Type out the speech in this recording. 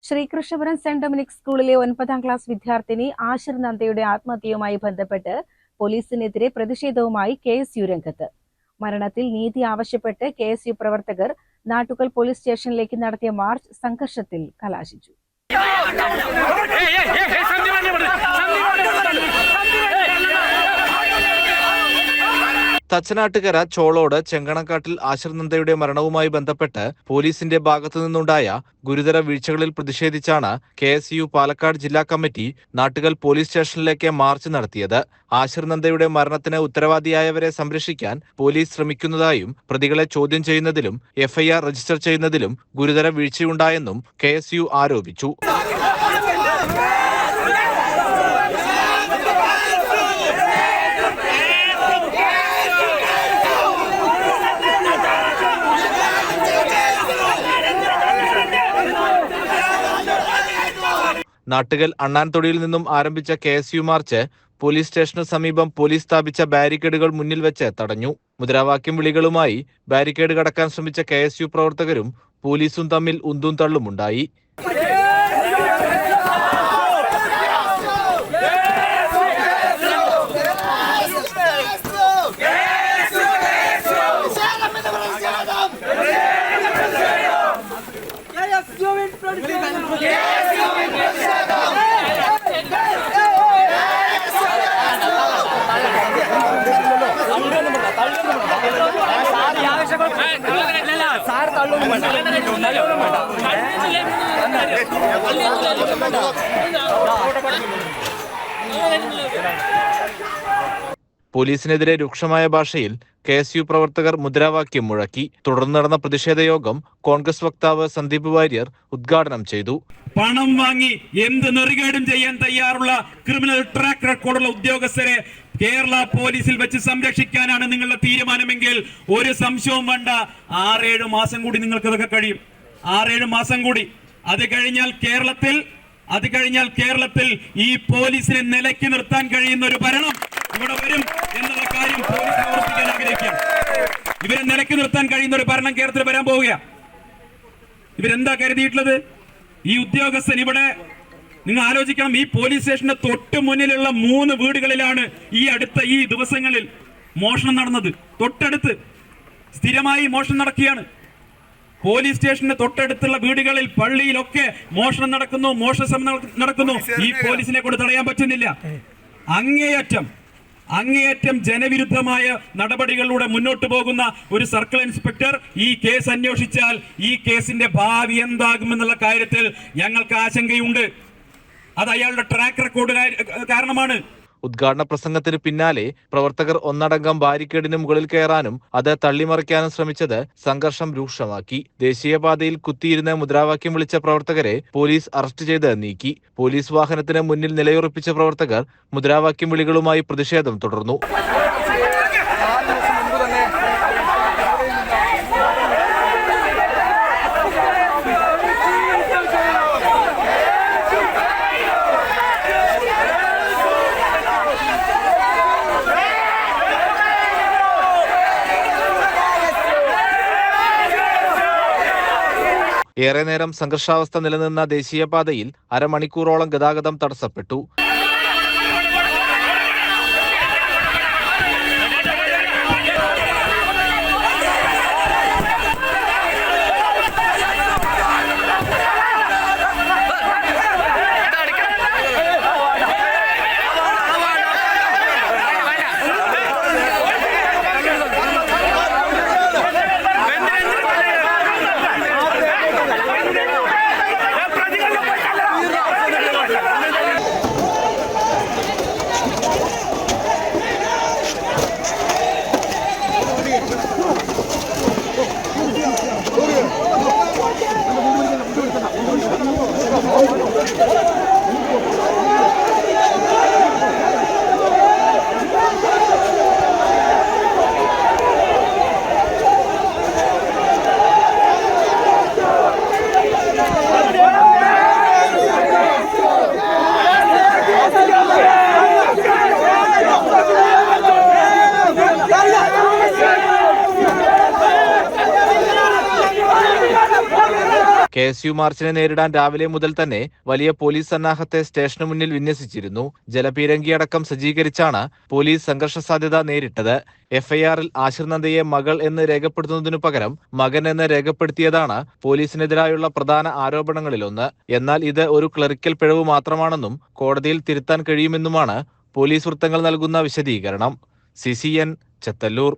Sreekrishnapuram saint Dominic സ്കൂളിലെ 9ാം class വിദ്യാർത്ഥിനി ആശിർ നന്ദയുടെ ആത്മഹത്യയുമായി ബന്ധപ്പെട്ട് പോലീസിനെതിരെ പ്രതിഷേധവുമായി KSU രംഗത്ത്. മരണത്തിൽ നീതി ആവശ്യപ്പെട്ട് KSU പ്രവർത്തകർ നാട്ടുകൽ പോലീസ് സ്റ്റേഷനിലേക്ക് നടത്തിയ മാർച്ച് സംഘർഷത്തിൽ കലാശിച്ചു. തച്ചനാട്ടുകര ചോളോട് ചെങ്കണക്കാട്ടിൽ ആശിർ നന്ദയുടെ മരണവുമായി ബന്ധപ്പെട്ട് പോലീസിന്റെ ഭാഗത്തു നിന്നുണ്ടായ ഗുരുതര വീഴ്ചകളിൽ പ്രതിഷേധിച്ചാണ് KSU പാലക്കാട് ജില്ലാ കമ്മിറ്റി നാട്ടുകൽ പോലീസ് സ്റ്റേഷനിലേക്ക് മാർച്ച് നടത്തിയത്. ആശിർ നന്ദയുടെ മരണത്തിന് ഉത്തരവാദിയായവരെ സംരക്ഷിക്കാൻ പോലീസ് ശ്രമിക്കുന്നതായും പ്രതികളെ ചോദ്യം ചെയ്യുന്നതിലും FIR രജിസ്റ്റർ ചെയ്യുന്നതിലും ഗുരുതര വീഴ്ചയുണ്ടായെന്നും KSU ആരോപിച്ചു. നാട്ടുകൽ അണ്ണാൻതൊടിയിൽ നിന്നും ആരംഭിച്ച KSU മാർച്ച് പോലീസ് സ്റ്റേഷന് സമീപം പോലീസ് സ്ഥാപിച്ച ബാരിക്കേഡുകൾ മുന്നിൽ വെച്ച് തടഞ്ഞു. മുദ്രാവാക്യം വിളികളുമായി ബാരിക്കേഡ് കടക്കാൻ ശ്രമിച്ച KSU പ്രവർത്തകരും പോലീസും തമ്മിൽ ഉന്തും തള്ളുമുണ്ടായി. പോലീസിനെതിരെ രൂക്ഷമായ ഭാഷയിൽ KSU പ്രവർത്തകർ മുദ്രാവാക്യം മുഴക്കി. തുടർന്ന് നടന്ന പ്രതിഷേധ യോഗം കോൺഗ്രസ് വക്താവ് സന്ദീപ് വാര്യർ ഉദ്ഘാടനം ചെയ്തു. പണം വാങ്ങി എന്ത് നെറികേടും ചെയ്യാൻ തയ്യാറുള്ള ക്രിമിനൽ ട്രാക്ക് റെക്കോർഡുള്ള ഉദ്യോഗസ്ഥരെ കേരള പോലീസിൽ വെച്ച് സംരക്ഷിക്കാനാണ് നിങ്ങളുടെ തീരുമാനമെങ്കിൽ ഒരു സംശയവും വേണ്ട. 6-7 മാസം കൂടി നിങ്ങൾക്ക് ഇതൊക്കെ കഴിയും. 6-7 മാസം കൂടി. അത് കഴിഞ്ഞാൽ കേരളത്തിൽ ഈ പോലീസിനെ നിലയ്ക്ക് നിർത്താൻ കഴിയുന്ന ഒരു ഭരണം ഇവിടെ വരും എന്നുള്ള കാര്യം പോലീസ് ഓർമ്മിക്കാൻ ആഗ്രഹിക്കാം. ഇവരെ നിലയ്ക്ക് നിർത്താൻ കഴിയുന്ന ഒരു ഭരണം കേരളത്തിൽ വരാൻ പോവുക. ഇവരെന്താ കരുതിയിട്ടുള്ളത്? ഈ ഉദ്യോഗസ്ഥൻ ഇവിടെ നിങ്ങൾ ആലോചിക്കണം. ഈ പോലീസ് സ്റ്റേഷന്റെ തൊട്ട് മുന്നിലുള്ള 3 വീടുകളിലാണ് ഈ ദിവസങ്ങളിൽ മോഷണം നടന്നത്. തൊട്ടടുത്ത് സ്ഥിരമായി മോഷണം നടക്കുകയാണ്. പോലീസ് സ്റ്റേഷന്റെ തൊട്ടടുത്തുള്ള വീടുകളിൽ, പള്ളിയിലൊക്കെ മോഷണം നടക്കുന്നു, മോഷണം നടക്കുന്നു. ഈ പോലീസിനെ കൊണ്ട് തടയാൻ പറ്റുന്നില്ല. അങ്ങേയറ്റം ജനവിരുദ്ധമായ നടപടികളിലൂടെ മുന്നോട്ട് പോകുന്ന ഒരു സർക്കിൾ ഇൻസ്പെക്ടർ ഈ കേസ് അന്വേഷിച്ചാൽ ഈ കേസിന്റെ ഭാവി എന്താകുമെന്നുള്ള കാര്യത്തിൽ ഞങ്ങൾക്ക് ആശങ്കയുണ്ട്. അത് അയാളുടെ ട്രാക്ക് റെക്കോർഡ് കാരണമാണ്. ഉദ്ഘാടന പ്രസംഗത്തിന് പിന്നാലെ പ്രവർത്തകർ ഒന്നടങ്കം ബാരിക്കേഡിന് മുകളിൽ കയറാനും അത് തള്ളിമറിക്കാനും ശ്രമിച്ചത് സംഘർഷം രൂക്ഷമാക്കി. ദേശീയപാതയിൽ കുത്തിയിരുന്ന് മുദ്രാവാക്യം വിളിച്ച പ്രവർത്തകരെ പോലീസ് അറസ്റ്റ് ചെയ്ത് നീക്കി. പോലീസ് വാഹനത്തിന് മുന്നിൽ നിലയുറപ്പിച്ച പ്രവർത്തകർ മുദ്രാവാക്യം വിളികളുമായി പ്രതിഷേധം തുടർന്നു. ഏറെ നേരം സംഘർഷാവസ്ഥ നിലനിന്ന ദേശീയപാതയിൽ അരമണിക്കൂറോളം ഗതാഗതം തടസ്സപ്പെട്ടു. KSU മാർച്ചിനെ നേരിടാൻ രാവിലെ മുതൽ തന്നെ വലിയ പോലീസ് സന്നാഹത്തെ സ്റ്റേഷനു മുന്നിൽ വിന്യസിച്ചിരുന്നു. ജലപീരങ്കിയടക്കം സജ്ജീകരിച്ചാണ് പോലീസ് സംഘർഷ സാധ്യത നേരിട്ടത്. FIR-ൽ ആശിർ നന്ദയെ മകൾ എന്ന് രേഖപ്പെടുത്തുന്നതിനു പകരം മകൻ എന്ന് രേഖപ്പെടുത്തിയതാണ് പോലീസിനെതിരായുള്ള പ്രധാന ആരോപണങ്ങളിലൊന്ന്. എന്നാൽ ഇത് ഒരു ക്ലറിക്കൽ പിഴവ് മാത്രമാണെന്നും കോടതിയിൽ തിരുത്താൻ കഴിയുമെന്നുമാണ് പോലീസ് വൃത്തങ്ങൾ നൽകുന്ന വിശദീകരണം. CCN, ചെത്തല്ലൂർ.